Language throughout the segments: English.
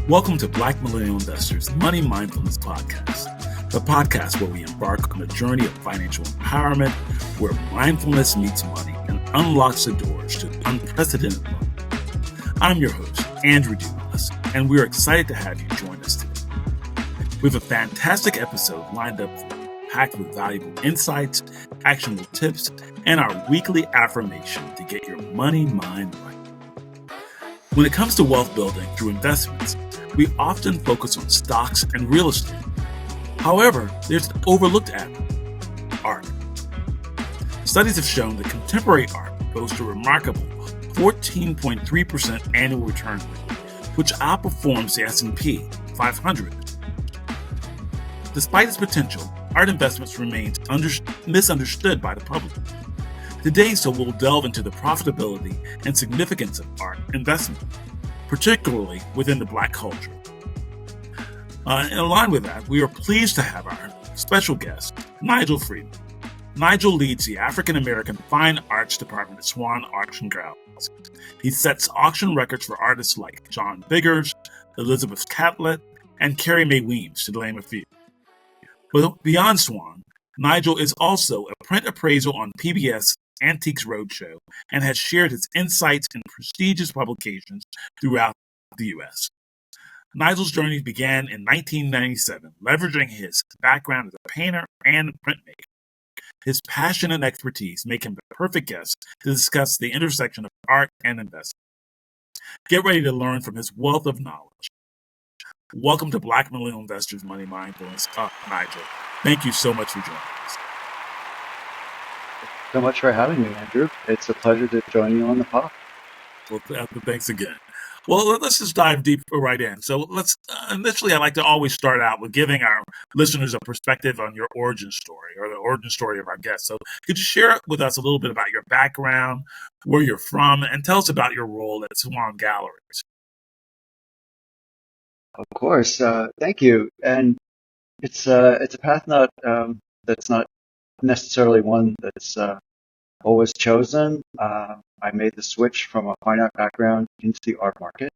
Welcome to Black Millennial Investors Money Mindfulness Podcast, the podcast where we embark on a journey of financial empowerment where mindfulness meets money and unlocks the doors to unprecedented wealth. I'm your host, Andrew Dumas, and we're excited to have you join us today. We have a fantastic episode lined up for you, packed with valuable insights, actionable tips, and our weekly affirmation to get your money mind right. When it comes to wealth building through investments, we often focus on stocks and real estate. However, there's an overlooked avenue, art. Studies have shown that contemporary art boasts a remarkable 14.3% annual return rate, which outperforms the S&P 500. Despite its potential, art investments remain misunderstood by the public. Today, we'll delve into the profitability and significance of art investment, particularly within the Black culture. In line with that, we are pleased to have our special guest, Nigel Freeman. Nigel leads the African American Fine Arts Department at Swann Auction Galleries. He sets auction records for artists like John Biggers, Elizabeth Catlett, and Carrie Mae Weems, to name a few. But beyond Swann, Nigel is also a print appraiser on PBS Antiques Roadshow and has shared his insights in prestigious publications throughout the U.S. Nigel's journey began in 1997, leveraging his background as a painter and printmaker. His passion and expertise make him the perfect guest to discuss the intersection of art and investment. Get ready to learn from his wealth of knowledge. Welcome to Black Millennial Investors Money Mindfulness, Nigel. Thank you so much for joining us. So much for having me, Andrew. It's a pleasure to join you on the pod. Well, thanks again. Well, let's just dive deep right in. So initially, I like to always start out with giving our listeners a perspective on your origin story or the origin story of our guest. So could you share with us a little bit about your background, where you're from, and tell us about your role at Swann Galleries? Of course. Thank you. And it's a path that's not necessarily one that's always chosen. I made the switch from a fine art background into the art market.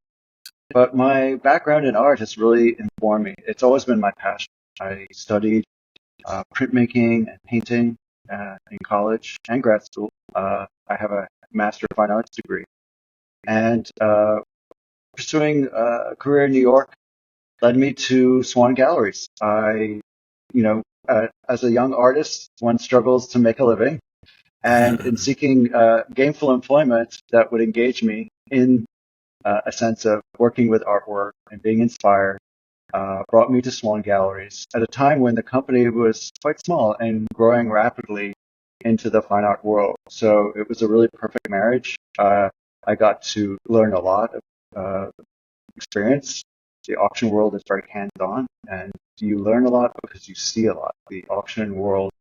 But my background in art has really informed me. It's always been my passion. I studied printmaking and painting in college and grad school. I have a Master of Fine Arts degree. And pursuing a career in New York led me to Swann Galleries. As a young artist, one struggles to make a living. And in seeking gainful employment that would engage me in a sense of working with artwork and being inspired, brought me to Swann Galleries at a time when the company was quite small and growing rapidly into the fine art world. So it was a really perfect marriage. I got to learn a lot of experience. The auction world is very hands-on, and you learn a lot because you see a lot. The auction world,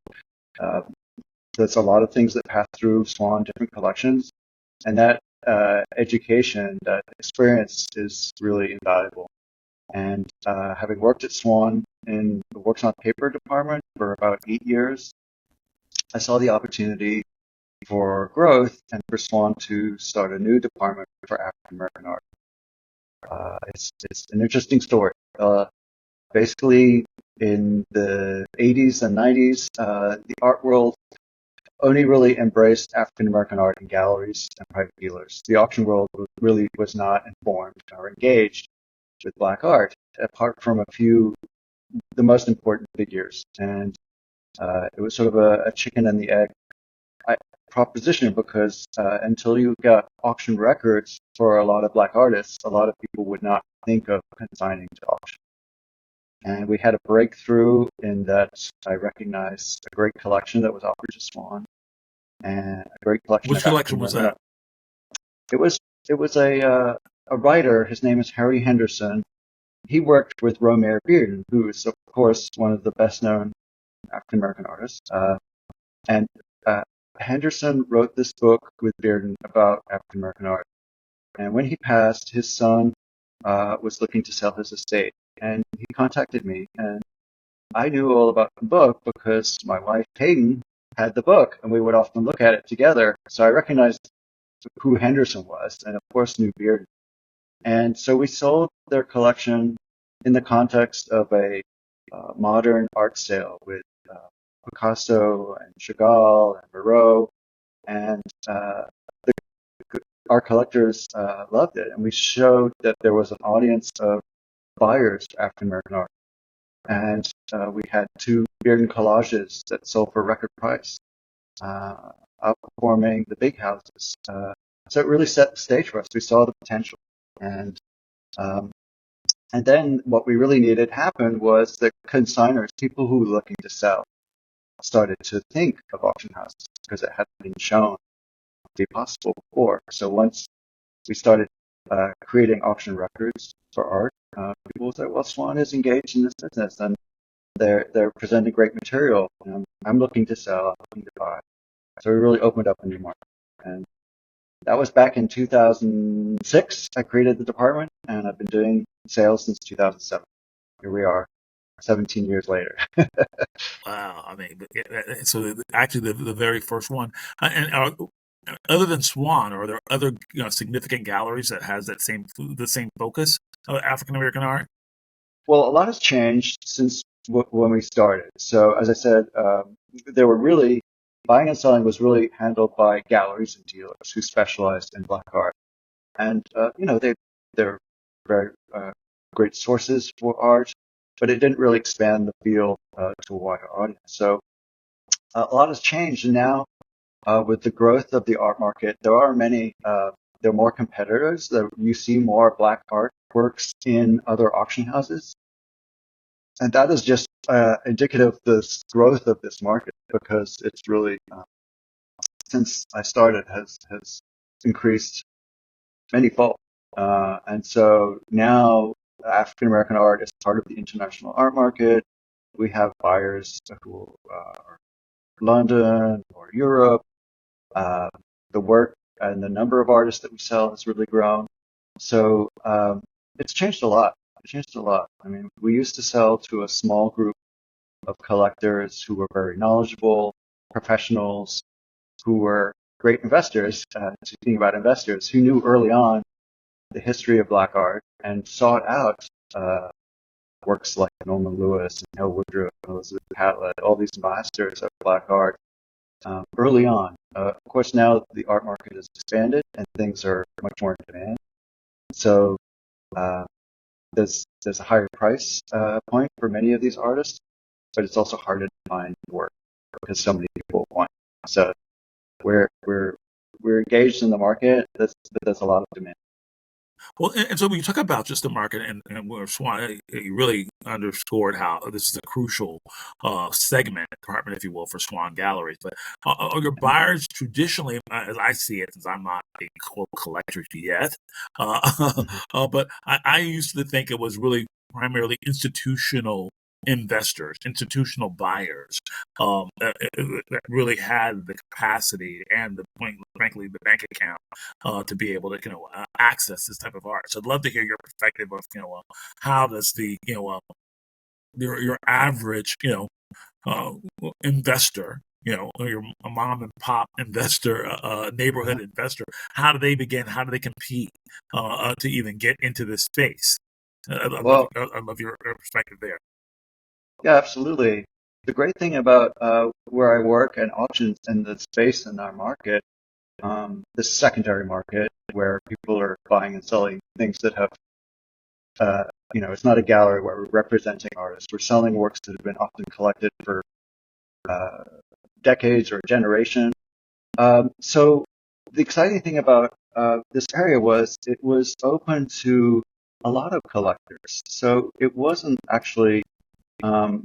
there's a lot of things that pass through Swann, different collections, and that education, that experience is really invaluable. And having worked at Swann in the Works on Paper department for about 8 years, I saw the opportunity for growth and for Swann to start a new department for African American art. It's an interesting story. Basically, in the 80s and 90s, the art world only really embraced African American art in galleries and private dealers. The auction world really was not informed or engaged with Black art, apart from a few, the most important figures. And it was sort of a chicken and the egg proposition because until you got auction records for a lot of Black artists, a lot of people would not think of consigning to auction. And we had a breakthrough in that I recognized a great collection that was offered to Swann, and a great collection. Which collection was that? It was a writer. His name is Harry Henderson. He worked with Romare Bearden, who is of course one of the best known African American artists. And Henderson wrote this book with Bearden about African American art. And when he passed, his son was looking to sell his estate. And he contacted me, and I knew all about the book because my wife, Hayden, had the book, and we would often look at it together. So I recognized who Henderson was, and of course knew Bearden. And so we sold their collection in the context of a modern art sale with Picasso and Chagall and Moreau, and the, our collectors loved it. And we showed that there was an audience of buyers for African American art. And we had two Bearden collages that sold for record price, outperforming the big houses. So it really set the stage for us. We saw the potential. Um, and then what we really needed happen was that consigners, people who were looking to sell, started to think of auction houses because it hadn't been shown to be possible before. So once we started creating auction records for art, people would say, well, Swann is engaged in this business and they're presenting great material. I'm looking to sell, I'm looking to buy. So we really opened up a new market. And that was back in 2006. I created the department, and I've been doing sales since 2007. Here we are, 17 years later. Wow. I mean, so actually the very first one, and other than Swann, are there other significant galleries that has the same focus of African American art? Well, a lot has changed since when we started. So as I said, there were really buying and selling was really handled by galleries and dealers who specialized in black art, and they're very great sources for art, but it didn't really expand the field to a wider audience. So a lot has changed, and now with the growth of the art market, there are many. There are more competitors. You see more black art works in other auction houses. And that is just indicative of the growth of this market because it's really, since I started, has increased manyfold. And so now African American art is part of the international art market. We have buyers who are London or Europe. The work and the number of artists that we sell has really grown. So it's changed a lot. It changed a lot. I mean, we used to sell to a small group of collectors who were very knowledgeable, professionals, who were great investors, speaking about investors, who knew early on the history of black art and sought out works like Norman Lewis and Hill Woodruff and Elizabeth Catlett, all these masters of black art early on. Of course, now the art market has expanded and things are much more in demand. So there's a higher price point for many of these artists, but it's also harder to find work because so many people want it. So we're engaged in the market. There's a lot of demand. Well, and so when you talk about just the market and where Swann, you really underscored how this is a crucial segment, department, if you will, for Swann Galleries. But are your buyers traditionally, as I see it, since I'm not a quote collector yet, Mhm. but I used to think it was really primarily institutional investors, institutional buyers that really had the capacity and frankly the bank account to be able to access this type of art. So I'd love to hear your perspective of how does the your average uh, investor, or your mom and pop investor, neighborhood investor, how do they begin? How do they compete to even get into this space? Well, I love your perspective there. yeah, absolutely. The great thing about where I work and auctions and the space in our market, the secondary market where people are buying and selling things that have, uh, it's not a gallery where we're representing artists. We're selling works that have been often collected for uh, decades or a generation. So the exciting thing about this area was it was open to a lot of collectors. So it wasn't actually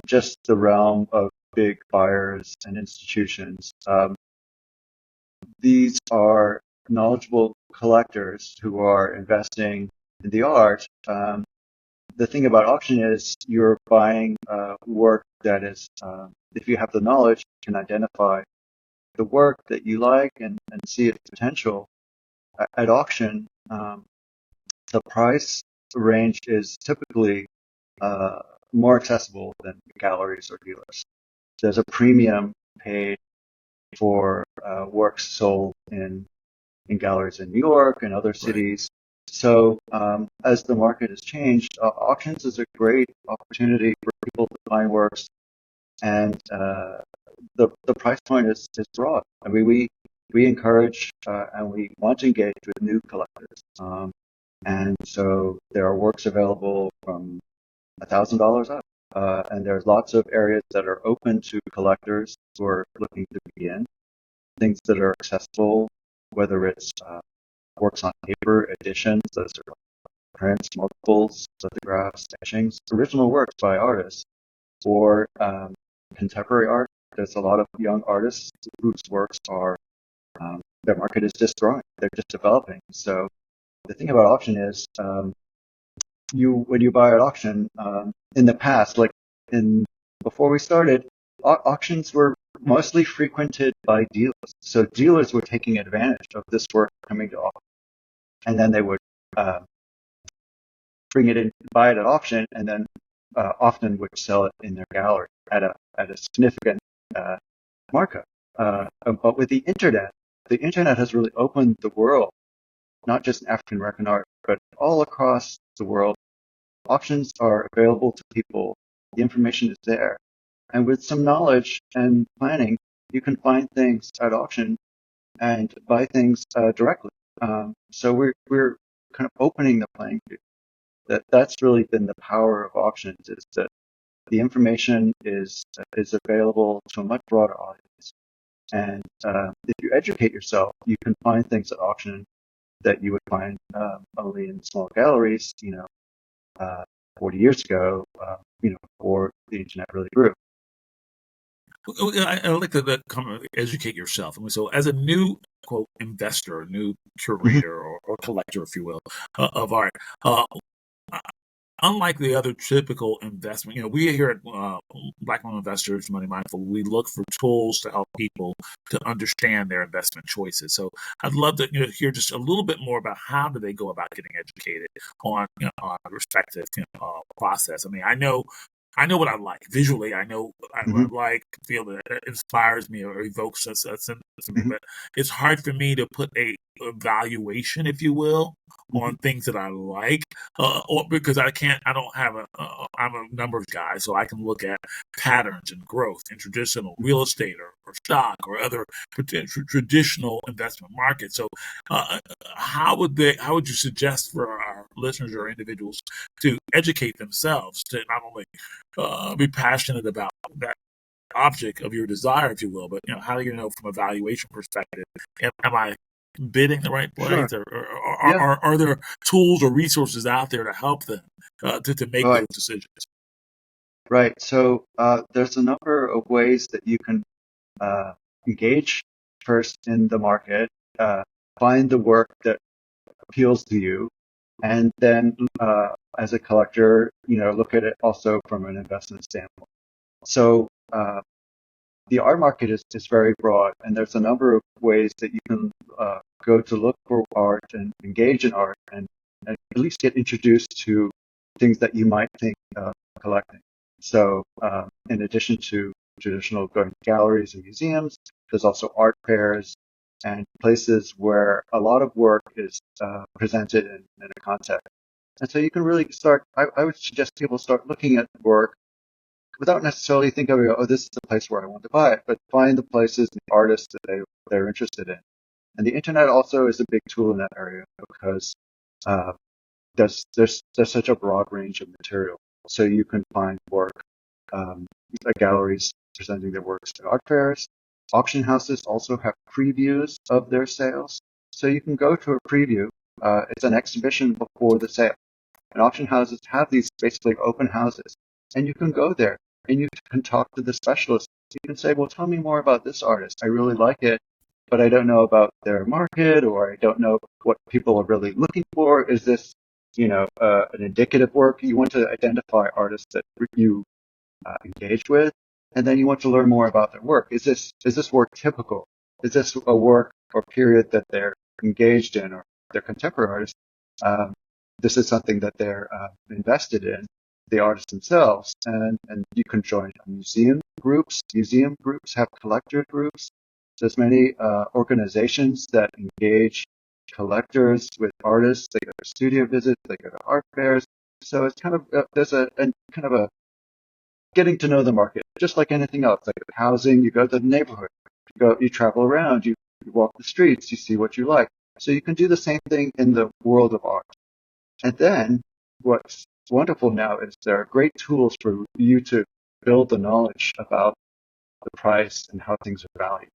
just the realm of big buyers and institutions. These are knowledgeable collectors who are investing in the art. The thing about auction is you're buying work that is, if you have the knowledge, you can identify the work that you like and see its potential. At auction, the price range is typically uh, more accessible than galleries or dealers. There's a premium paid for works sold in galleries in New York and other Right. cities. So as the market has changed, auctions is a great opportunity for people to find works, and the price point is broad. I mean, we encourage and we want to engage with new collectors, and so there are works available from $1,000 up, and there's lots of areas that are open to collectors who are looking to begin. Things that are accessible, whether it's works on paper, editions, those are prints, multiples, lithographs, etchings, original works by artists, or contemporary art. There's a lot of young artists whose works are, their market is just growing. They're just developing. So the thing about auction is, when you buy at auction, in the past, before we started, auctions were mostly frequented by dealers. So dealers were taking advantage of this work coming to auction, and then they would bring it in, buy it at auction, and then often would sell it in their gallery at a significant markup. But with the internet has really opened the world, not just in African American art, but all across the world. Auctions are available to people. The information is there. And with some knowledge and planning, you can find things at auction and buy things directly. So we're kind of opening the playing field. That's really been the power of auctions, is that the information is available to a much broader audience. And if you educate yourself, you can find things at auction that you would find only in small galleries, 40 years ago, before the internet really grew. I like that comment, educate yourself. And so, as a new quote investor, new Mhm, curator or collector, if you will, of art, unlike the other typical investment, we here at Black Women Investors, Money Mindful, we look for tools to help people to understand their investment choices. So I'd love to hear just a little bit more about how do they go about getting educated on a respective process. I mean, I know what I like visually. I know what I mhm, like, feel that it inspires me or evokes a sense of me. mhm, But it's hard for me to put a evaluation, if you will, mhm, on things that I like, or because I don't have I'm a numbers guy, so I can look at patterns and growth in traditional mhm. real estate or stock or other traditional investment markets. So, how would you suggest for our listeners or individuals to educate themselves to not only be passionate about that object of your desire, if you will, but how do you know from a valuation perspective, am I bidding the right Sure. place, or Yeah. are there tools or resources out there to help them to make Right. those decisions? Right. So there's a number of ways that you can uh, engage first in the market, uh, find the work that appeals to you, and then as a collector, look at it also from an investment standpoint. So the art market is very broad, and there's a number of ways that you can go to look for art and engage in art, and at least get introduced to things that you might think of collecting. So in addition to traditional going to galleries and museums, there's also art fairs and places where a lot of work is presented in a context. And so you can really start, I would suggest people start looking at work without necessarily thinking, oh, this is the place where I want to buy it, but find the places and the artists that they're interested in. And the internet also is a big tool in that area, because uh, there's such a broad range of material. So you can find work, at galleries presenting their works at art fairs. Auction houses also have previews of their sales. So you can go to a preview. It's an exhibition before the sale. And auction houses have these basically open houses. And you can go there and you can talk to the specialists. You can say, well, tell me more about this artist. I really like it, but I don't know about their market, or I don't know what people are really looking for. Is this, an indicative work? You want to identify artists that you engage with, and then you want to learn more about their work. Is this work typical? Is this a work or period that they're engaged in, or they're contemporary artists? Um, this is something that they're invested in, the artists themselves, and you can join museum groups. Museum groups have collector groups. There's many organizations that engage collectors, with artists. They go to studio visits, they go to art fairs. So it's kind of there's a kind of a getting to know the market, just like anything else. Like housing, you go to the neighborhood, you travel around, you walk the streets, you see what you like. So you can do the same thing in the world of art. And then what's wonderful now is there are great tools for you to build the knowledge about the price and how things are valued.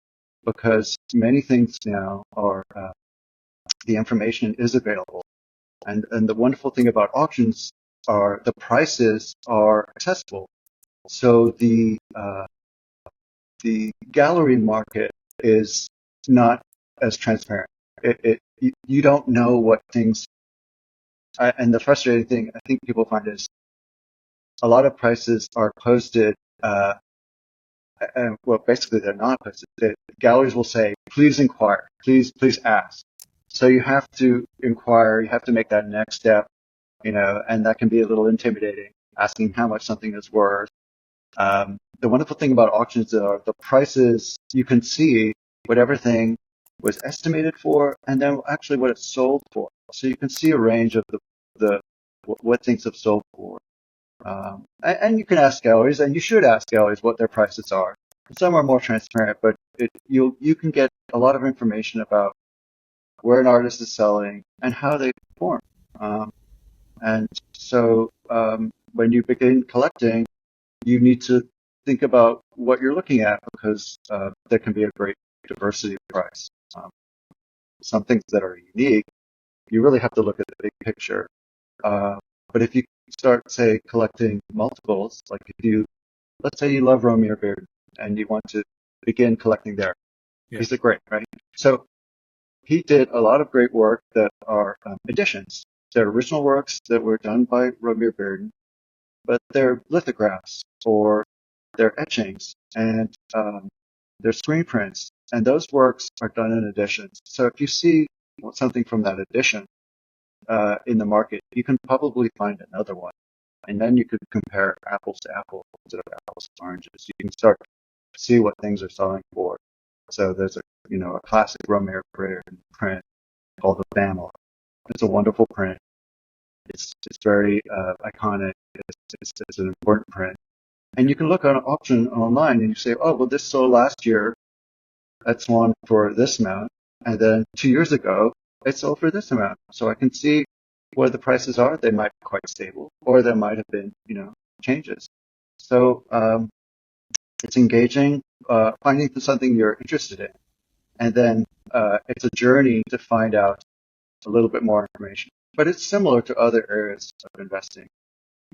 Because many things now are, the information is available. And the wonderful thing about auctions are the prices are accessible. So the gallery market is not as transparent. You don't know what things, and the frustrating thing I think people find is a lot of prices are posted, and well, basically they're not posted. Galleries will say, please inquire, please ask. So you have to inquire, you have to make that next step, and that can be a little intimidating, asking how much something is worth. The wonderful thing about auctions are the prices, you can see what everything was estimated for and then actually what it's sold for. So you can see a range of what things have sold for. And you can ask galleries, and you should ask galleries what their prices are. Some are more transparent, but you can get a lot of information about where an artist is selling and how they perform. And so when you begin collecting, you need to think about what you're looking at, because there can be a great diversity of price. Some things that are unique, you really have to look at the big picture. But if you start, say, collecting multiples, like let's say you love Romeo Bearden and you want to begin collecting there. Yeah. He's great, right? So he did a lot of great work that are editions. They're original works that were done by Romeo Bearden, but they're lithographs or they're etchings and they're screen prints, and those works are done in editions. So if you see something from that edition in the market, you can probably find another one, and then you could compare apples to apples instead of apples to oranges. You can start to see what things are selling for. So there's a classic Romeo Bearden print called the Family. It's a wonderful print. It's very iconic. It's an important print. And you can look on an auction online and you say, oh, well, this sold last year at Swann for this amount. And then 2 years ago, it sold for this amount. So I can see where the prices are. They might be quite stable, or there might have been, changes. So it's engaging, finding something you're interested in. And then it's a journey to find out a little bit more information. But it's similar to other areas of investing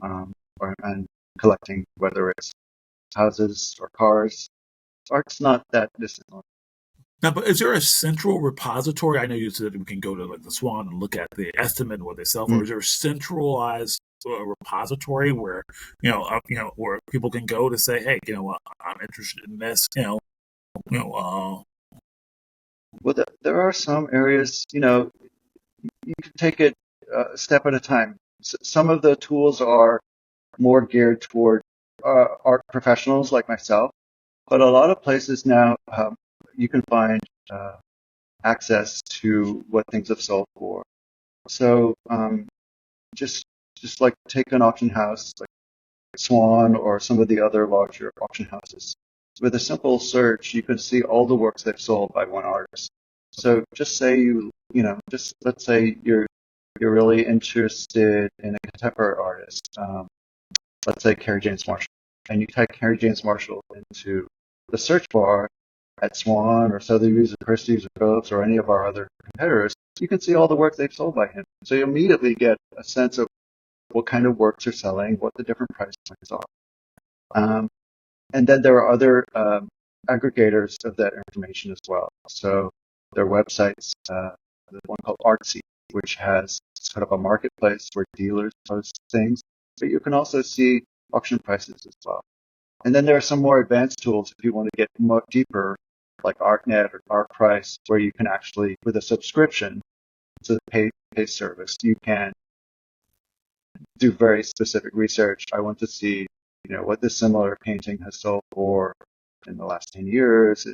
and collecting, whether it's houses or cars. Art's not that distant. Now, but is there a central repository? I know you said we can go to like the Swann and look at the estimate and what they sell for. Mm-hmm. Is there a centralized repository where where people can go to say, hey, I'm interested in this. Well, there are some areas. You can take it a step at a time. Some of the tools are more geared toward art professionals like myself, but a lot of places now you can find access to what things have sold for. So just like take an auction house like Swann or some of the other larger auction houses. With a simple search, you can see all the works they've sold by one artist. So just say let's say you're really interested in a contemporary artist. Let's say Kerry James Marshall, and you type Kerry James Marshall into the search bar at Swann or Sotheby's or Christie's or Phillips or any of our other competitors, you can see all the work they've sold by him. So you immediately get a sense of what kind of works are selling, what the different price points are. And then there are other aggregators of that information as well. So there are websites, there's one called Artsy, which has sort of a marketplace where dealers post things, but you can also see auction prices as well. And then there are some more advanced tools if you want to get more deeper, like ArtNet or ArtPrice, where you can actually, with a subscription to the pay service, you can do very specific research. I want to see, what this similar painting has sold for in the last 10 years.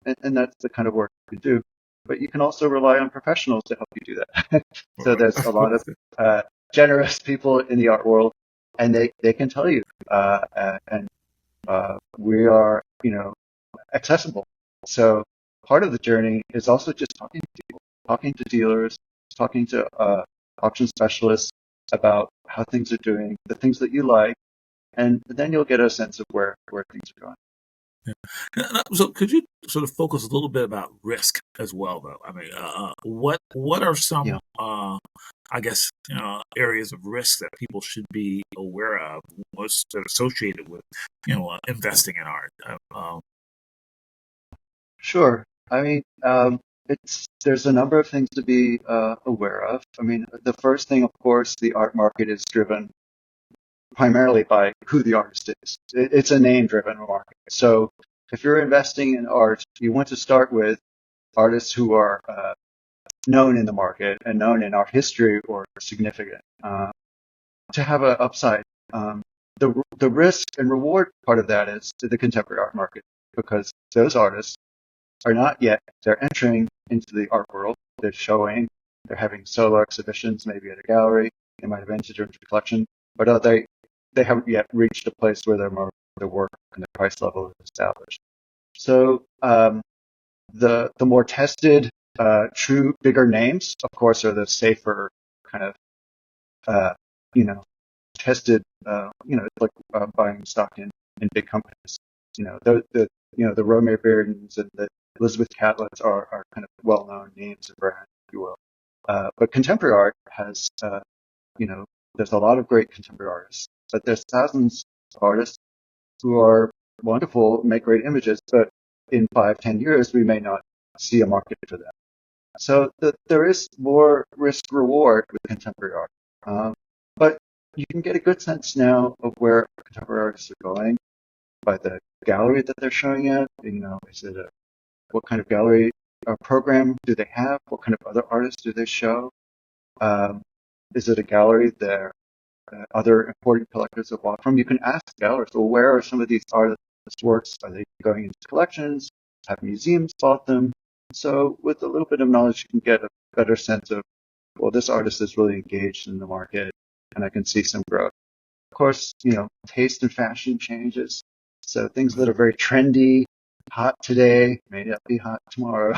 And that's the kind of work you do. but you can also rely on professionals to help you do that. So there's a lot of Right. generous people in the art world, and they can tell you, and we are, accessible. So part of the journey is also just talking to people, talking to dealers, talking to auction specialists about how things are doing, the things that you like, and then you'll get a sense of where things are going. So could you sort of focus a little bit about risk as well, though? I mean, what are some, Yeah, I guess, areas of risk that people should be aware of, what's associated with, investing in art? sure. I mean, there's a number of things to be aware of. I mean, the first thing, of course, the art market is driven primarily by who the artist is. It's a name-driven market. So if you're investing in art, you want to start with artists who are known in the market and known in art history or significant to have an upside. The risk and reward part of that is to the contemporary art market because those artists are not yet, they're entering into the art world. They're showing, they're having solo exhibitions, maybe at a gallery. They might have entered into a collection, but they haven't yet reached a place where their work and their price level is established. So the more tested, true, bigger names, of course, are the safer kind of, uh, you know, tested, it's like buying stock in big companies. The Romare Beardens and the Elizabeth Catlett's are kind of well-known names and brands, if you will. But contemporary art has, there's a lot of great contemporary artists, but there's thousands of artists who are wonderful, make great images, but in 5, 10 years, we may not see a market for them. So there is more risk reward with contemporary art. But you can get a good sense now of where contemporary artists are going by the gallery that they're showing at. Is it what kind of gallery program do they have? What kind of other artists do they show? Is it a gallery that other important collectors have bought from? You can ask galleries, well, where are some of these artists' works? Are they going into collections? Have museums bought them? So with a little bit of knowledge, you can get a better sense of, well, this artist is really engaged in the market, and I can see some growth. Of course, taste and fashion changes. So things that are very trendy, hot today, may not be hot tomorrow.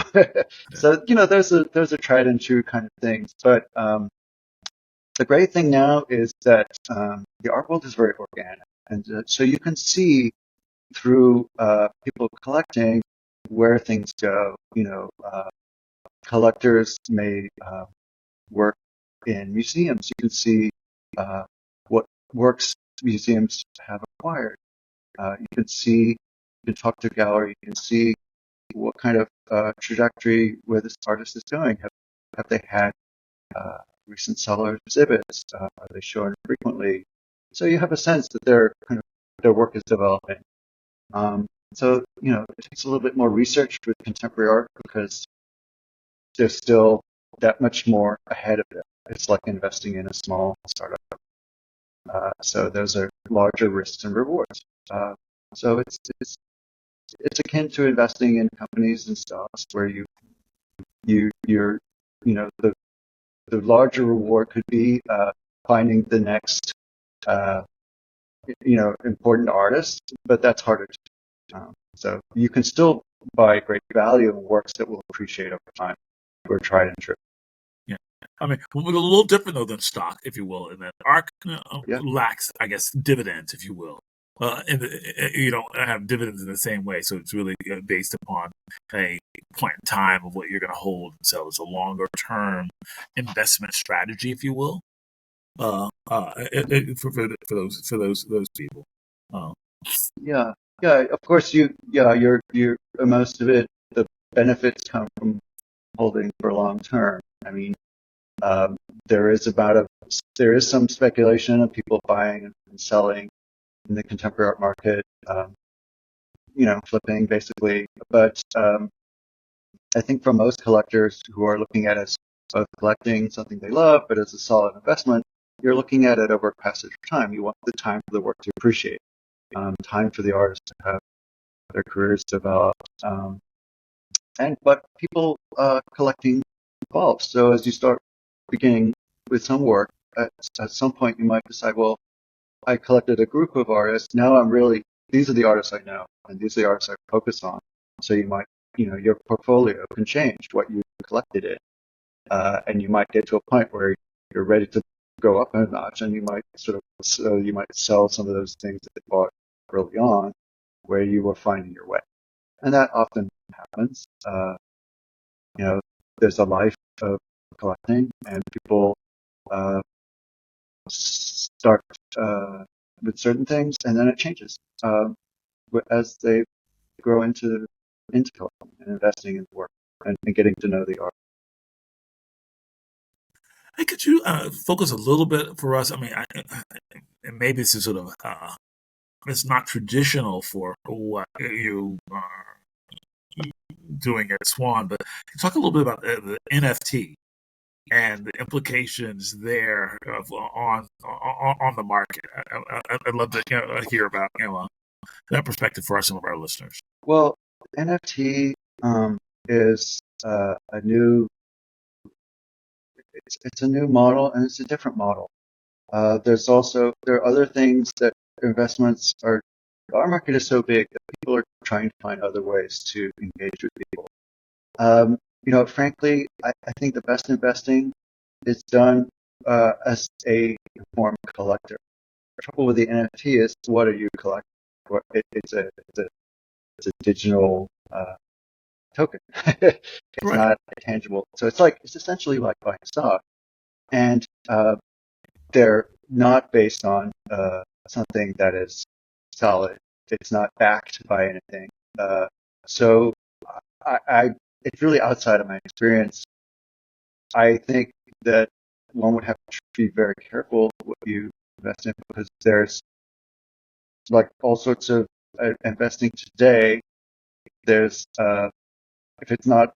So, those are tried and true kind of things. But the great thing now is that the art world is very organic. And so you can see through people collecting where things go. Collectors may work in museums. You can see what works museums have acquired. You can talk to a gallery, you can see what kind of trajectory where this artist is going. Have they had recent seller exhibits? Are they shown frequently? So you have a sense that their work is developing. It takes a little bit more research with contemporary art because there's still that much more ahead of it. It's like investing in a small startup. So those are larger risks and rewards. So it's akin to investing in companies and stocks where you're the larger reward could be finding the next important artist, but that's harder to do. So you can still buy great value in works that will appreciate over time or tried and true. Yeah. I mean, we're a little different though than stock, if you will, in that ARC Yeah. lacks, I guess, dividends, if you will. And you don't have dividends in the same way, so it's really based upon a point in time of what you're going to hold and sell. It's a longer term investment strategy, if you will, for those people. Uh, Yeah. Yeah. Of course, you're most of it, the benefits come from holding for long term. I mean, um, there is some speculation of people buying and selling in the contemporary art market, flipping basically. But I think for most collectors who are looking at it as both collecting something they love, but as a solid investment, you're looking at it over a passage of time. You want the time for the work to appreciate, time for the artist to have their careers develop. but people collecting evolves. So as you start beginning with some work, at some point you might decide, well, I collected a group of artists. Now these are the artists I know, and these are the artists I focus on. So your portfolio can change what you collected in, and you might get to a point where you're ready to go up a notch, and you might sell some of those things that you bought early on, where you were finding your way, and that often happens. There's a life of collecting, and people uh, start with certain things, and then it changes as they grow into collecting and investing in the work and getting to know the art. Hey, could you focus a little bit for us? I mean, and maybe this is sort of it's not traditional for what you are doing at Swann, but talk a little bit about the NFT and the implications there on the market. I'd love to hear about that perspective for some of our listeners. Well, NFT is a new. It's a new model, and it's a different model. There are other things that investments are. Our market is so big that people are trying to find other ways to engage with people. Frankly, I think the best investing is done as a informed collector. The trouble with the NFT is, what are you collecting? It's a digital token. It's Right. not tangible. So it's essentially like buying stock, and they're not based on something that is solid. It's not backed by anything. So it's really outside of my experience. I think that one would have to be very careful what you invest in, because there's like all sorts of investing today. There's if it's not,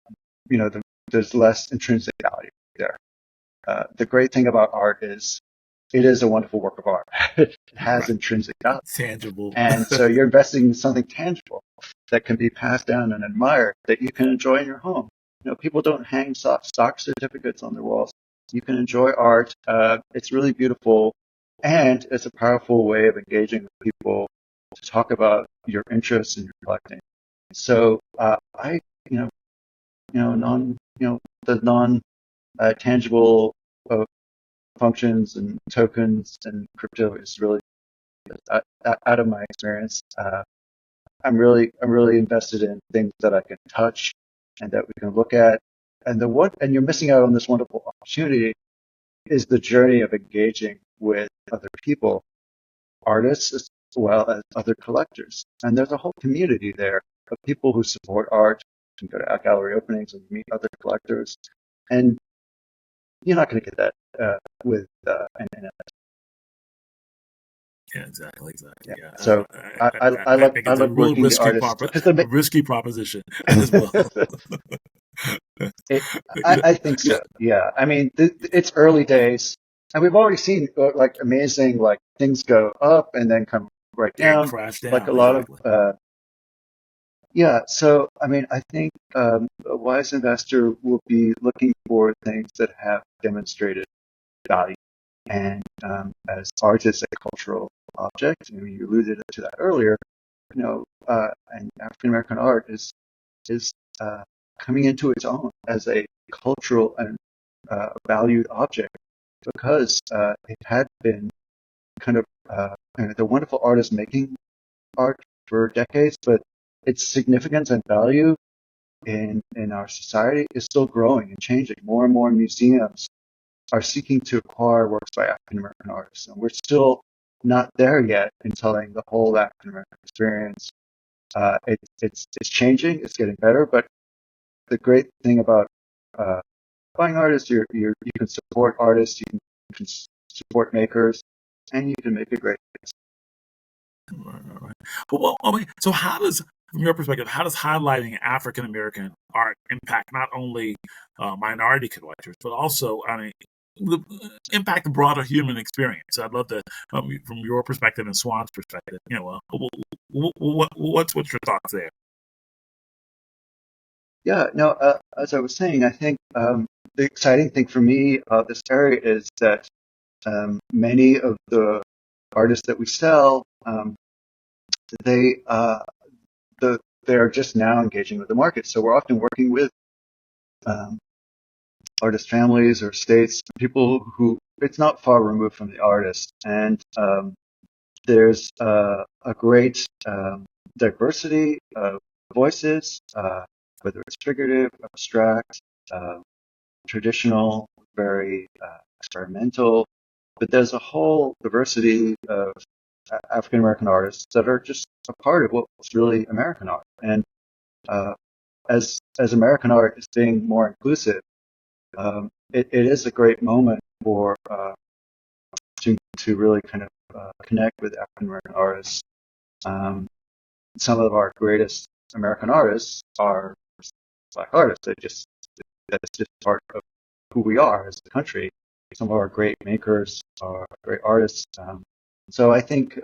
there's less intrinsic value there. The great thing about art is it is a wonderful work of art. It has Right. intrinsic value. Tangible. And so you're investing in something tangible that can be passed down and admired, that you can enjoy in your home. People don't hang stock certificates on their walls. You can enjoy art. It's really beautiful, and it's a powerful way of engaging with people to talk about your interests in your collecting. So I, the non tangible functions and tokens and crypto is really out of my experience. I'm really invested in things that I can touch and that we can look at. And you're missing out on this wonderful opportunity is the journey of engaging with other people, artists as well as other collectors. And there's a whole community there of people who support art. You can go to art gallery openings and meet other collectors. And you're not going to get that with an NFT. Yeah, exactly. Yeah. Yeah. So I think I it's a like real working the risky artists because the a risky proposition as well. I think so. Yeah. I mean, it's early days, and we've already seen like amazing like things go up and then come right And down. crash Like a down, lot of exactly. yeah. So I mean, I think a wise investor will be looking for things that have demonstrated value, and as art is a cultural object, and you alluded to that earlier. And African American art is coming into its own as a cultural and valued object, because it had been kind of the wonderful artists making art for decades, but its significance and value in our society is still growing and changing. More and more museums are seeking to acquire works by African American artists, and we're still not there yet in telling the whole African American experience. It's changing, it's getting better, but the great thing about buying artists, you can support artists, you can support makers, and you can make a great piece. Right. Well, I mean, so from your perspective, how does highlighting African American art impact not only minority collectors, but also, I mean, impact the broader human experience? So I'd love to, from your perspective and Swann's perspective, what's your thoughts there? Yeah, no, as I was saying, I think the exciting thing for me about this area is that many of the artists that we sell, they they are just now engaging with the market. So we're often working with um, artist families or states, people who it's not far removed from the artist, and there's a great diversity of voices, whether it's figurative, abstract, traditional, very experimental, but there's a whole diversity of African American artists that are just a part of what's really American art. And as American art is being more inclusive, it is a great moment for to really kind of connect with African American artists. Um, some of our greatest American artists are Black artists. That's just part of who we are as a country. Some of our great makers are great artists. So I think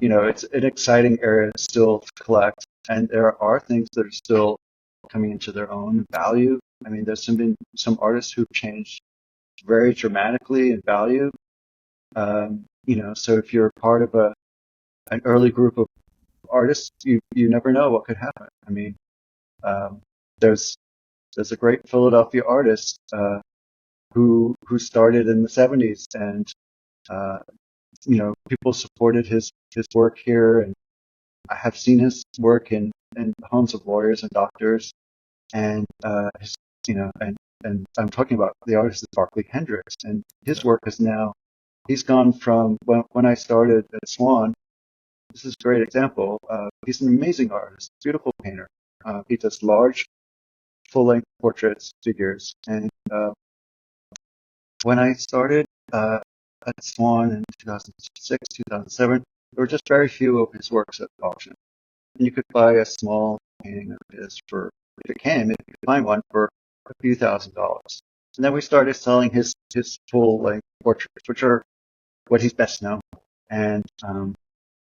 it's an exciting area still to collect, and there are things that are still coming into their own value. I mean, there's been some artists who've changed very dramatically in value. So if you're part of an early group of artists, you never know what could happen. I mean, um, there's a great Philadelphia artist who started in the 70s, and people supported his work here, and I have seen his work in the homes of lawyers and doctors, and and I'm talking about the artist is Barclay Hendricks, and his work is now he's gone from when I started at Swann. This is a great example. He's an amazing artist, beautiful painter. He does large, full-length portraits, figures, and when I started at Swann in 2006, 2007, there were just very few of his works at auction. And you could buy a small painting of his for, if you could find one for a few $1,000s. And then we started selling his full-length portraits, which are what he's best known. And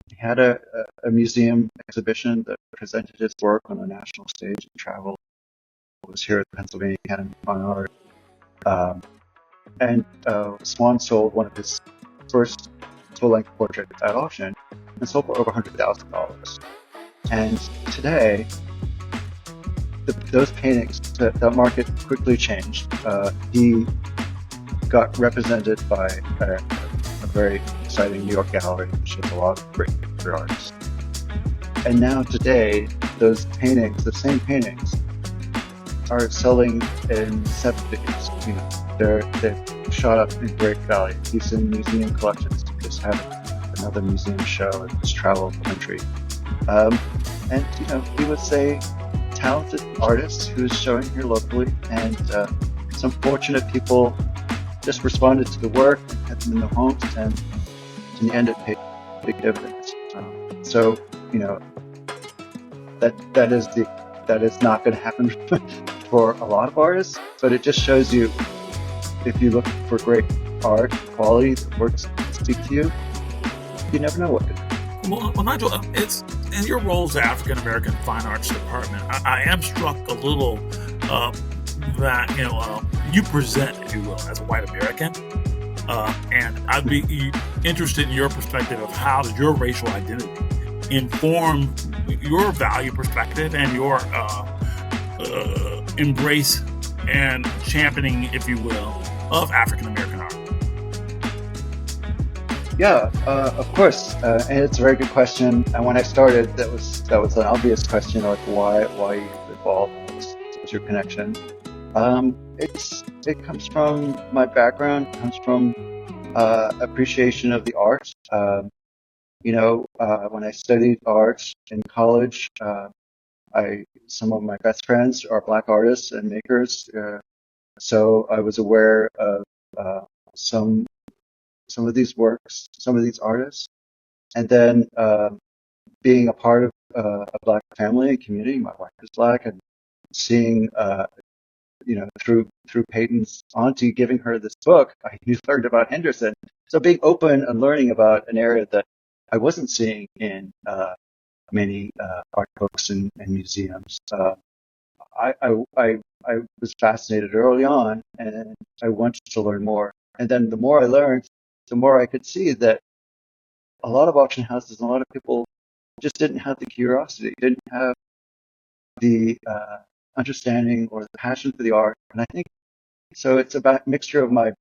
he had a museum exhibition that presented his work on a national stage and traveled. It was here at the Pennsylvania Academy of Fine Art. And Swann sold one of his first full-length portraits at auction and sold for over $100,000. And today, those paintings, that market quickly changed. He got represented by a very exciting New York gallery, which has a lot of great picture artists. And now today, those paintings, the same paintings, are selling in 7 figures. They've shot up in great value. He's in museum collections. He just had another museum show and just traveled the country. And he was a talented artist who was showing here locally, and some fortunate people just responded to the work and had them in their homes, and in the end it paid big dividends. So that is not going to happen for a lot of artists, but it just shows you, if you look for great art quality that works speak to you, you never know what to do. Well, Nigel, it's in your role as the African American Fine Arts Department. I am struck a little that you present, if you will, as a white American, and I'd be interested in your perspective of how does your racial identity inform your value perspective and your embrace and championing, if you will, of African American art. Yeah, of course, and it's a very good question. And when I started, that was an obvious question, like why you involved? What's your connection? It comes from my background. It comes from appreciation of the arts. When I studied art in college, some of my best friends are Black artists and makers, so I was aware of some of these works, some of these artists, and then being a part of a Black family and community. My wife is Black, and seeing through Peyton's auntie giving her this book, I learned about Henderson. So being open and learning about an area that I wasn't seeing in many art books and museums. I was fascinated early on, and I wanted to learn more. And then the more I learned, the more I could see that a lot of auction houses and a lot of people just didn't have the curiosity, didn't have the understanding or the passion for the art. And I think so. It's about a mixture of my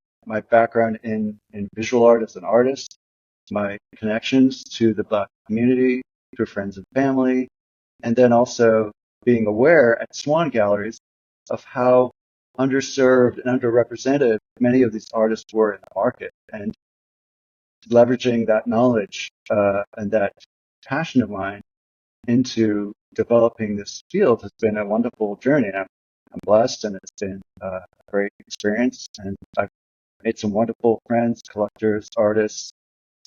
background in visual art as an artist, my connections to the Black community, through friends and family, and then also being aware at Swann Galleries of how underserved and underrepresented many of these artists were in the market, and leveraging that knowledge and that passion of mine into developing this field has been a wonderful journey. I'm blessed, and it's been a great experience, and I've made some wonderful friends, collectors, artists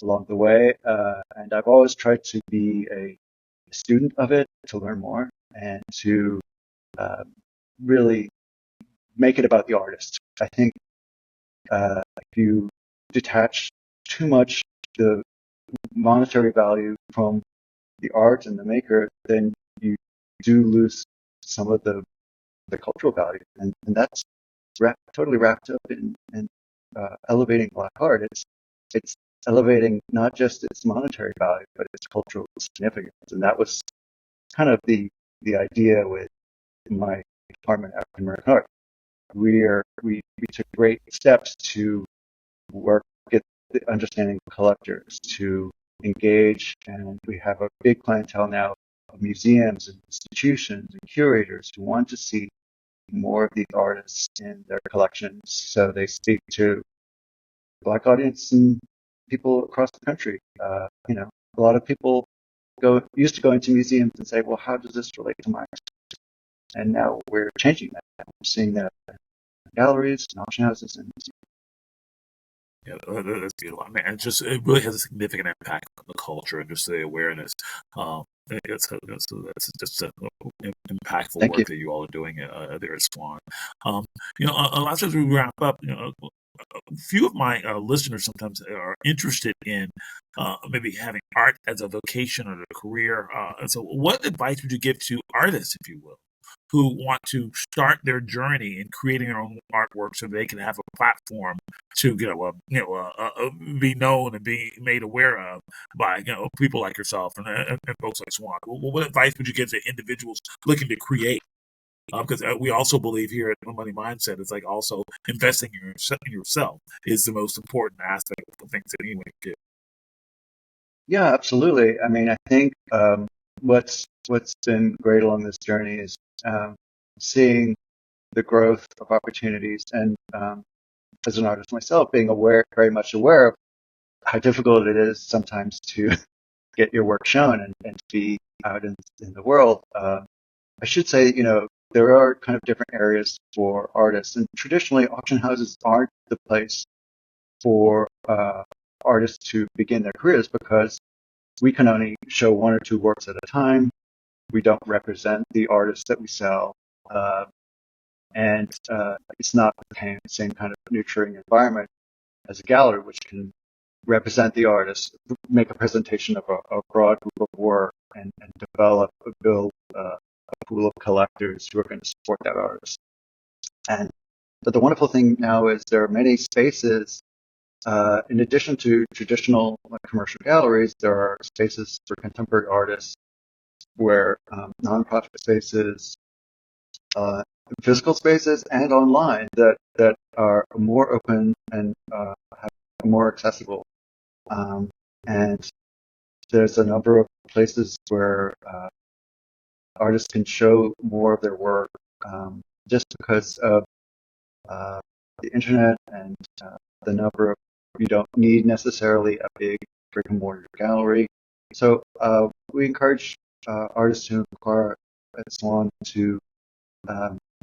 along the way, and I've always tried to be a student of it, to learn more, and to uh, really make it about the artist. I think if you detach too much the monetary value from the art and the maker, then you do lose some of the cultural value, and that's totally wrapped up in elevating Black art. It's elevating not just its monetary value, but its cultural significance, and that was kind of the idea with my department, African American art. We took great steps to work, get the understanding of collectors, to engage, and we have a big clientele now of museums and institutions and curators who want to see more of these artists in their collections, so they speak to the Black audience and people across the country. A lot of people used to go into museums and say, well, how does this relate to my? And now we're changing that. We're seeing that in galleries and auction houses and museums. Yeah, that's beautiful. I mean, it really has a significant impact on the culture and just the awareness. That's just impactful Thank you. work that you all are doing there at Swann. Um, a lot of times we wrap up. A few of my listeners sometimes are interested in maybe having art as a vocation or a career. And so, what advice would you give to artists, if you will, who want to start their journey in creating their own artwork so they can have a platform to be known and be made aware of by people like yourself and folks like Swann? What advice would you give to individuals looking to create? Because we also believe here at Money Mindset, it's like also investing in yourself is the most important aspect of things that anyone can do. Yeah, absolutely. I mean, I think what's been great along this journey is seeing the growth of opportunities, and as an artist myself, being very much aware of how difficult it is sometimes to get your work shown and to be out in the world. I should say, there are kind of different areas for artists, and traditionally auction houses aren't the place for artists to begin their careers because we can only show one or two works at a time. We don't represent the artists that we sell, and it's not the same kind of nurturing environment as a gallery, which can represent the artist, make a presentation of a broad group of work, and build a pool of collectors who are going to support that artist. But the wonderful thing now is there are many spaces, in addition to traditional commercial galleries, there are spaces for contemporary artists where nonprofit spaces, physical spaces, and online that are more open and more accessible. And there's a number of places where artists can show more of their work just because of the internet and the number of, you don't need necessarily a big brick and mortar gallery. So we encourage artists who inquire at Swann to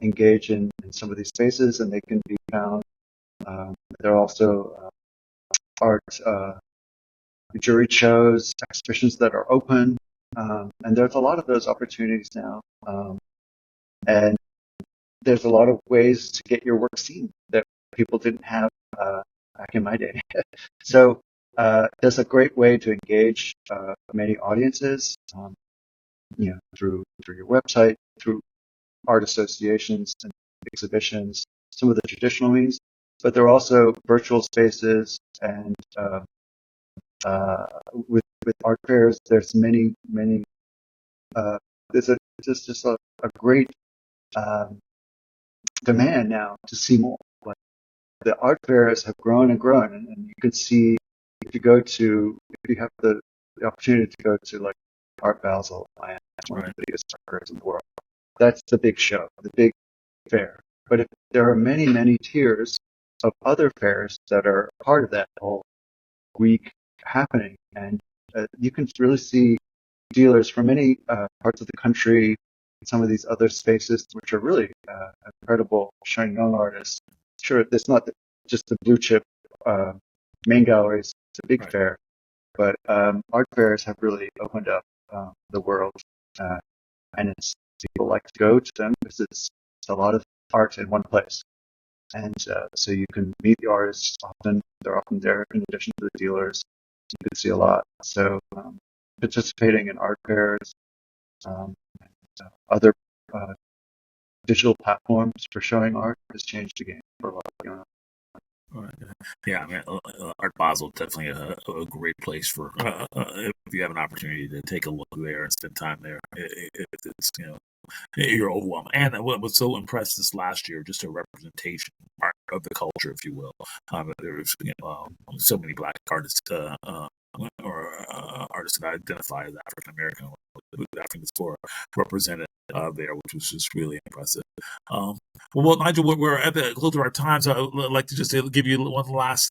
engage in some of these spaces, and they can be found. There are also art jury shows, exhibitions that are open, and there's a lot of those opportunities now. And there's a lot of ways to get your work seen that people didn't have back in my day. So there's a great way to engage many audiences, through your website, through art associations and exhibitions, some of the traditional means, but there are also virtual spaces and with art fairs. There's many. There's just a great demand now to see more. Like the art fairs have grown and grown, and you can see if you have the opportunity to go to like Art Basel, Miami, one of the biggest art fairs in the world. That's the big show, the big fair. But if there are many, many tiers of other fairs that are part of that whole week happening, and you can really see dealers from many parts of the country, some of these other spaces, which are really incredible, showing young artists. Sure, it's not just the blue chip main galleries, it's a big fair, but art fairs have really opened up the world, and people like to go to them because it's a lot of art in one place. And so you can meet the artists often. They're often there in addition to the dealers. You can see a lot. So participating in art fairs, and other digital platforms for showing art has changed the game for a lot of young. Right. Yeah, I mean, Art Basel definitely a great place for if you have an opportunity to take a look there and spend time there. It's you're overwhelmed. And what was so impressed this last year, just a representation of the culture, if you will. There was so many Black artists or artists that identify as African American, African diaspora represented there, which was just really impressive. Well, Nigel, we're at the close of our time, so I'd like to just give you one last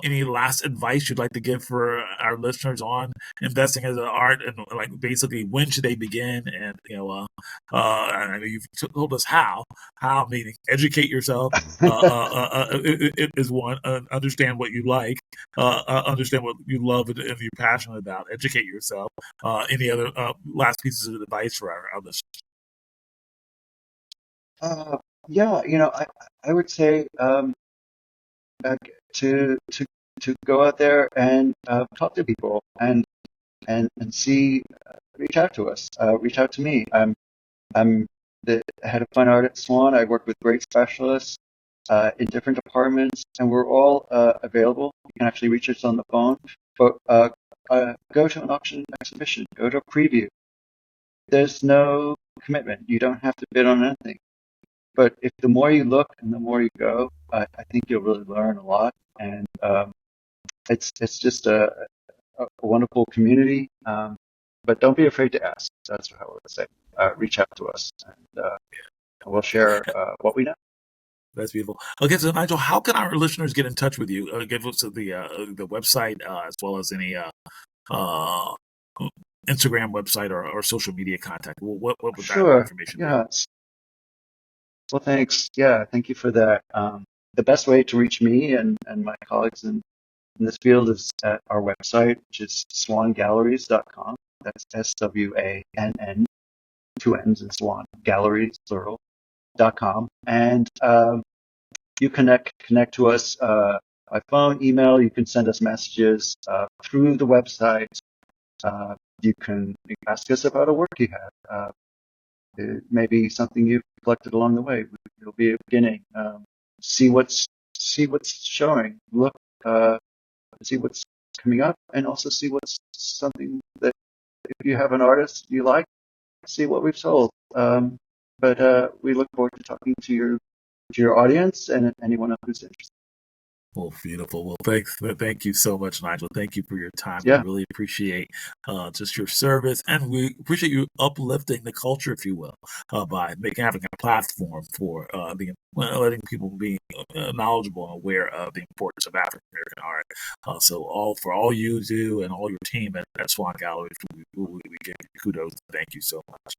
any last advice you'd like to give for our listeners on investing as an art, and like basically when should they begin? And I know you've told us how meaning educate yourself is one. Understand what you like, understand what you love and you're passionate about. Educate yourself. Any other last pieces of advice for our listeners? I would say to go out there and talk to people and see, reach out to us, reach out to me. I'm the head of fine art at Swann. I work with great specialists in different departments, and we're all available. You can actually reach us on the phone, but go to an auction exhibition, go to a preview. There's no commitment. You don't have to bid on anything. But if the more you look and the more you go, I think you'll really learn a lot. And it's just a wonderful community. But don't be afraid to ask. That's what I would say. Reach out to us, and we'll share what we know. That's beautiful. Okay, so Nigel, how can our listeners get in touch with you? Give us the website as well as any Instagram website or social media contact. What would that information be? Yes. Well, thanks. Yeah, thank you for that. The best way to reach me and my colleagues in this field is at our website, which is swanngalleries.com. That's SWANN, two N's in Swann, galleries, plural.com. And you connect to us by phone, email. You can send us messages through the website. You can ask us about a work you have. It may be something you've collected along the way. It'll be a beginning. See what's showing. Look, see what's coming up, and also see what's something that if you have an artist you like, see what we've sold. But we look forward to talking to your audience and anyone else who's interested. Well, beautiful. Well, thank you so much, Nigel. Thank you for your time. Yeah. We really appreciate just your service, and we appreciate you uplifting the culture, if you will, by having a platform for letting people be knowledgeable and aware of the importance of African American art. So for all you do and all your team at Swann Galleries, we give you kudos. Thank you so much.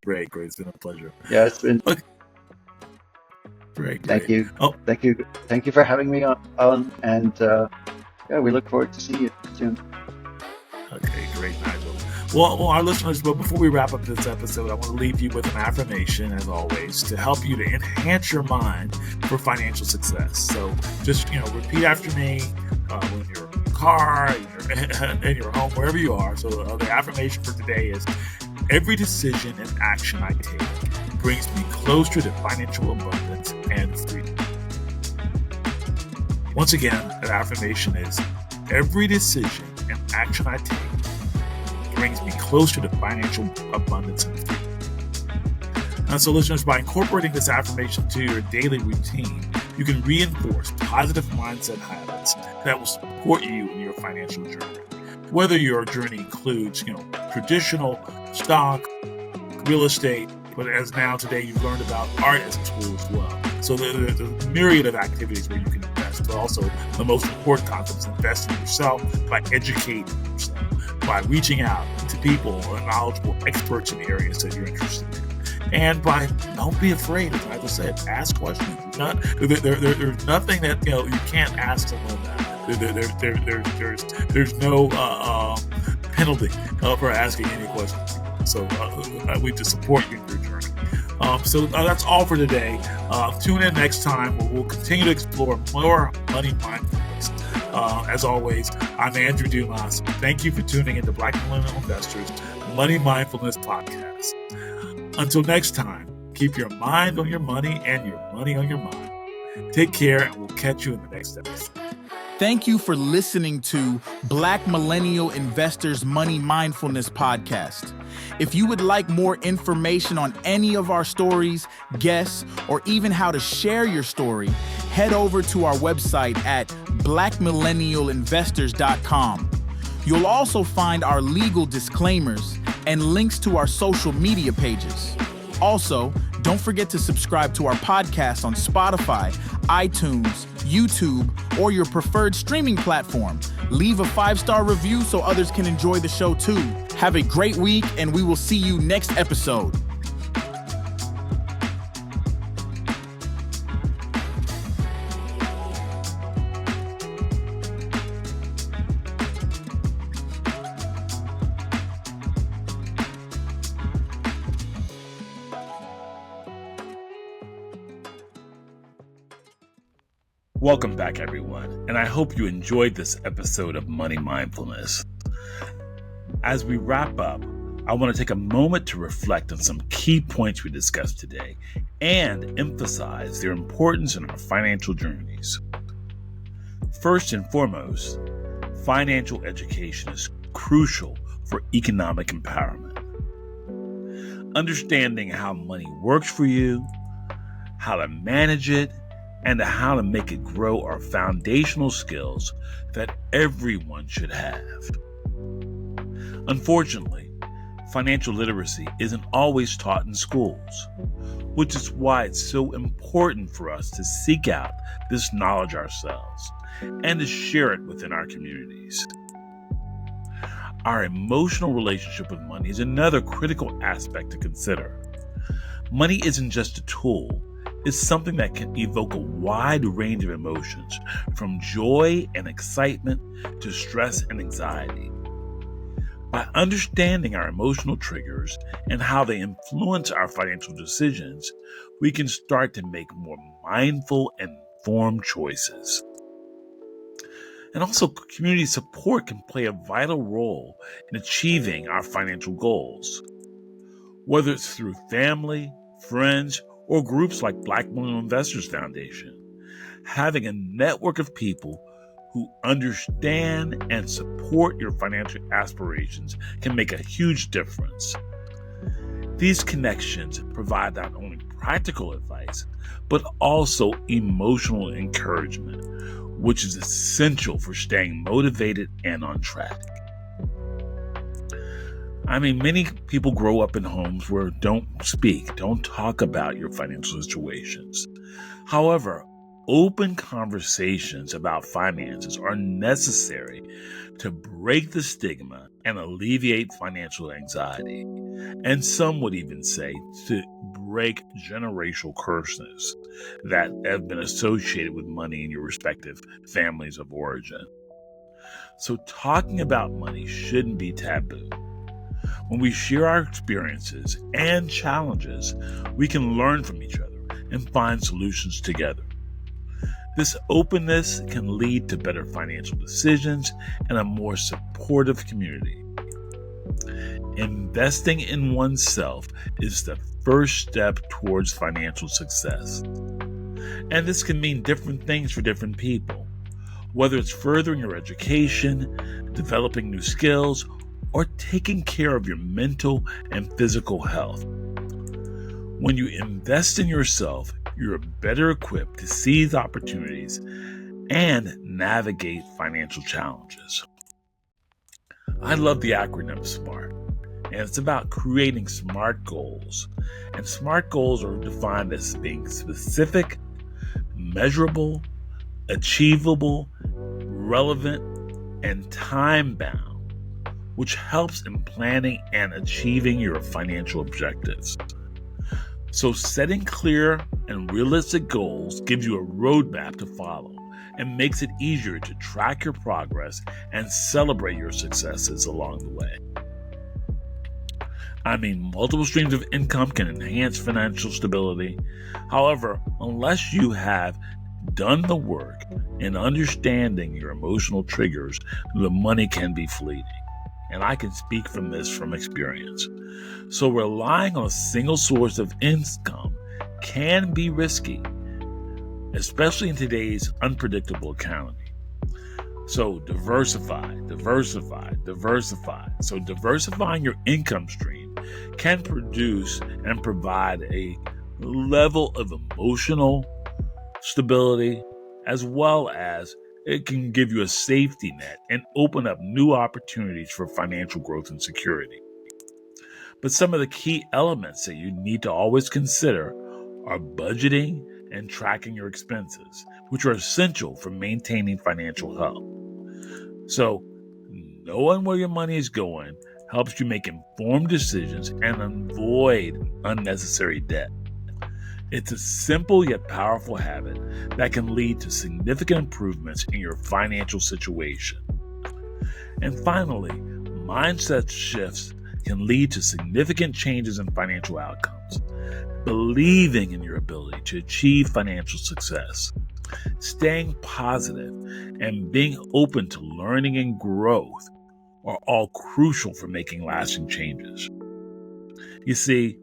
Great. It's been a pleasure. Yeah, it's been. Okay. Great. Thank you. Oh, thank you for having me on, and we look forward to seeing you soon. Okay, great, Nigel. Well, our listeners, but before we wrap up this episode, I want to leave you with an affirmation, as always, to help you to enhance your mind for financial success. So just repeat after me when you're in your car, in your home, wherever you are. So the affirmation for today is: Every decision and action I take brings me closer to financial abundance and freedom. Once again, the affirmation is, every decision and action I take brings me closer to financial abundance and freedom. And so listeners, by incorporating this affirmation to your daily routine, you can reinforce positive mindset habits that will support you in your financial journey. Whether your journey includes, traditional stock, real estate, but as now today you've learned about art as a tool as well. So there's a myriad of activities where you can invest, but also the most important concept is investing in yourself by educating yourself, by reaching out to people or knowledgeable experts in areas that you're interested in. And don't be afraid, as I just said, ask questions. There's nothing that you can't ask someone that. There's no penalty for asking any questions. So we just support you in your journey. So that's all for today. Tune in next time where we'll continue to explore more money mindfulness. As always, I'm Andrew Dumas. Thank you for tuning into Black Millennial Investors Money Mindfulness Podcast. Until next time, keep your mind on your money and your money on your mind. Take care, and we'll catch you in the next episode. Thank you for listening to Black Millennial Investors Money Mindfulness Podcast. If you would like more information on any of our stories, guests, or even how to share your story, head over to our website at blackmillennialinvestors.com. You'll also find our legal disclaimers and links to our social media pages. Also, don't forget to subscribe to our podcast on Spotify, iTunes, YouTube, or your preferred streaming platform. Leave a 5-star review so others can enjoy the show too. Have a great week, and we will see you next episode. Welcome back, everyone, and I hope you enjoyed this episode of Money Mindfulness. As we wrap up, I want to take a moment to reflect on some key points we discussed today and emphasize their importance in our financial journeys. First and foremost, financial education is crucial for economic empowerment. Understanding how money works for you, how to manage it, and how to make it grow are foundational skills that everyone should have. Unfortunately, financial literacy isn't always taught in schools, which is why it's so important for us to seek out this knowledge ourselves and to share it within our communities. Our emotional relationship with money is another critical aspect to consider. Money isn't just a tool. Is something that can evoke a wide range of emotions, from joy and excitement to stress and anxiety. By understanding our emotional triggers and how they influence our financial decisions, we can start to make more mindful and informed choices. And also, community support can play a vital role in achieving our financial goals. Whether it's through family, friends, or groups like Black Millennial Investors Foundation, having a network of people who understand and support your financial aspirations can make a huge difference. These connections provide not only practical advice, but also emotional encouragement, which is essential for staying motivated and on track. Many people grow up in homes where don't talk about your financial situations. However, open conversations about finances are necessary to break the stigma and alleviate financial anxiety. And some would even say to break generational curses that have been associated with money in your respective families of origin. So talking about money shouldn't be taboo. When we share our experiences and challenges, we can learn from each other and find solutions together. This openness can lead to better financial decisions and a more supportive community. Investing in oneself is the first step towards financial success. And this can mean different things for different people, whether it's furthering your education, developing new skills, or taking care of your mental and physical health. When you invest in yourself, you're better equipped to seize opportunities and navigate financial challenges. I love the acronym SMART, and it's about creating SMART goals. And SMART goals are defined as being specific, measurable, achievable, relevant, and time-bound, which helps in planning and achieving your financial objectives. So setting clear and realistic goals gives you a roadmap to follow and makes it easier to track your progress and celebrate your successes along the way. I mean, multiple streams of income can enhance financial stability. However, unless you have done the work in understanding your emotional triggers, the money can be fleeting. And I can speak from experience. So relying on a single source of income can be risky, especially in today's unpredictable economy. So diversify. So diversifying your income stream can produce and provide a level of emotional stability, as well as it can give you a safety net and open up new opportunities for financial growth and security. But some of the key elements that you need to always consider are budgeting and tracking your expenses, which are essential for maintaining financial health. So, knowing where your money is going helps you make informed decisions and avoid unnecessary debt. It's a simple yet powerful habit that can lead to significant improvements in your financial situation. And finally, mindset shifts can lead to significant changes in financial outcomes. Believing in your ability to achieve financial success, staying positive, and being open to learning and growth are all crucial for making lasting changes. You see,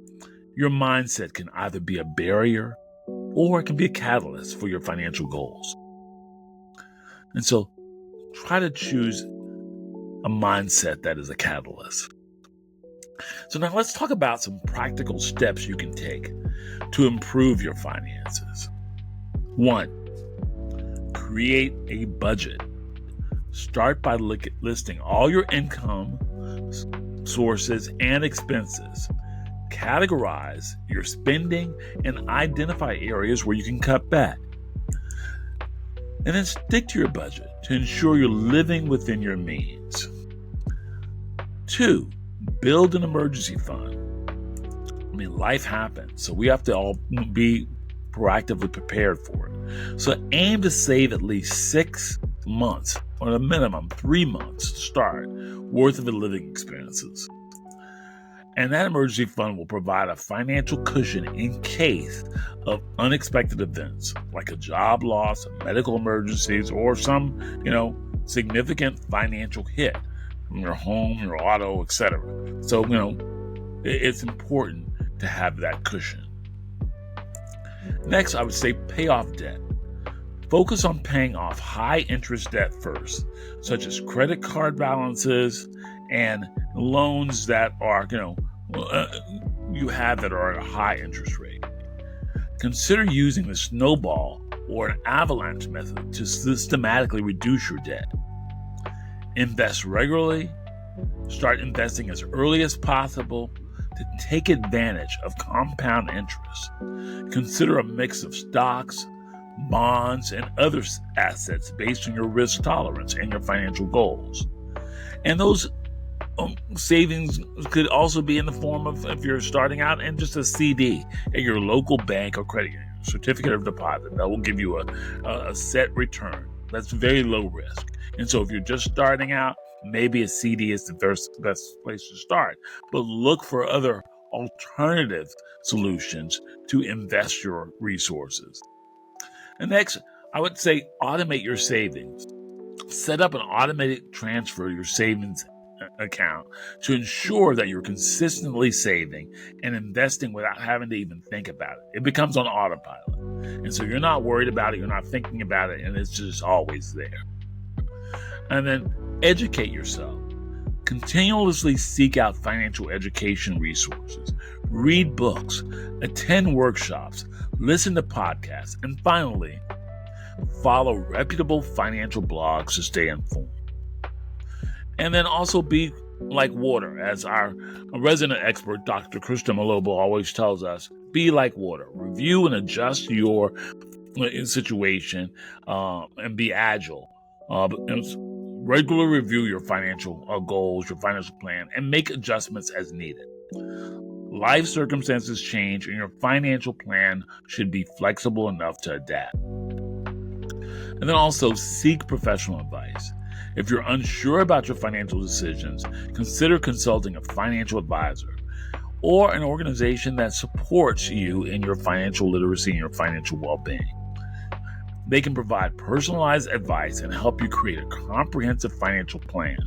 your mindset can either be a barrier or it can be a catalyst for your financial goals. And so try to choose a mindset that is a catalyst. So now let's talk about some practical steps you can take to improve your finances. 1, create a budget. Start by listing all your income sources and expenses. Categorize your spending and identify areas where you can cut back. And then stick to your budget to ensure you're living within your means. 2, build an emergency fund. I mean, life happens, so we have to all be proactively prepared for it. So aim to save at least 6 months, or at a minimum 3 months to start, worth of the living expenses. And that emergency fund will provide a financial cushion in case of unexpected events, like a job loss, medical emergencies, or some, significant financial hit from your home, your auto, etc. So, it's important to have that cushion. Next, I would say pay off debt. Focus on paying off high interest debt first, such as credit card balances and loans that are, you have that are at a high interest rate. Consider using the snowball or an avalanche method to systematically reduce your debt. Invest regularly. Start investing as early as possible to take advantage of compound interest. Consider a mix of stocks, bonds, and other assets based on your risk tolerance and your financial goals. And those savings could also be in the form of, if you're starting out, and just a CD at your local bank or credit union, certificate of deposit that will give you a set return. That's very low risk. And so if you're just starting out, maybe a CD is the best place to start. But look for other alternative solutions to invest your resources. And next, I would say automate your savings. Set up an automated transfer of your savings account to ensure that you're consistently saving and investing without having to even think about it. It becomes on autopilot. And so you're not worried about it, you're not thinking about it, and it's just always there. And then educate yourself. Continuously seek out financial education resources, read books, attend workshops, listen to podcasts, and finally, follow reputable financial blogs to stay informed. And then also be like water, as our resident expert, Dr. Krista Malobo, always tells us, be like water. Review and adjust your situation and be agile. Regularly review your financial goals, your financial plan, and make adjustments as needed. Life circumstances change, and your financial plan should be flexible enough to adapt. And then also seek professional advice. If you're unsure about your financial decisions, consider consulting a financial advisor or an organization that supports you in your financial literacy and your financial well-being. They can provide personalized advice and help you create a comprehensive financial plan.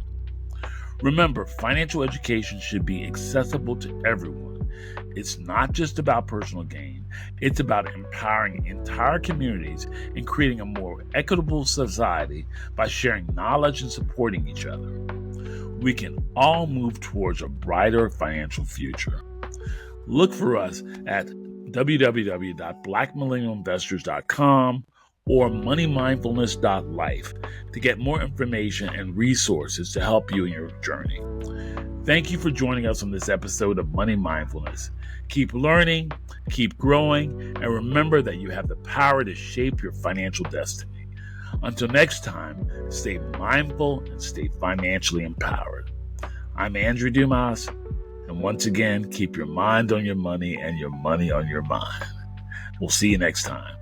Remember, financial education should be accessible to everyone. It's not just about personal gain. It's about empowering entire communities and creating a more equitable society by sharing knowledge and supporting each other. We can all move towards a brighter financial future. Look for us at www.blackmillennialinvestors.com or moneymindfulness.life to get more information and resources to help you in your journey. Thank you for joining us on this episode of Money Mindfulness. Keep learning, keep growing, and remember that you have the power to shape your financial destiny. Until next time, stay mindful and stay financially empowered. I'm Andrew Dumas, and once again, keep your mind on your money and your money on your mind. We'll see you next time.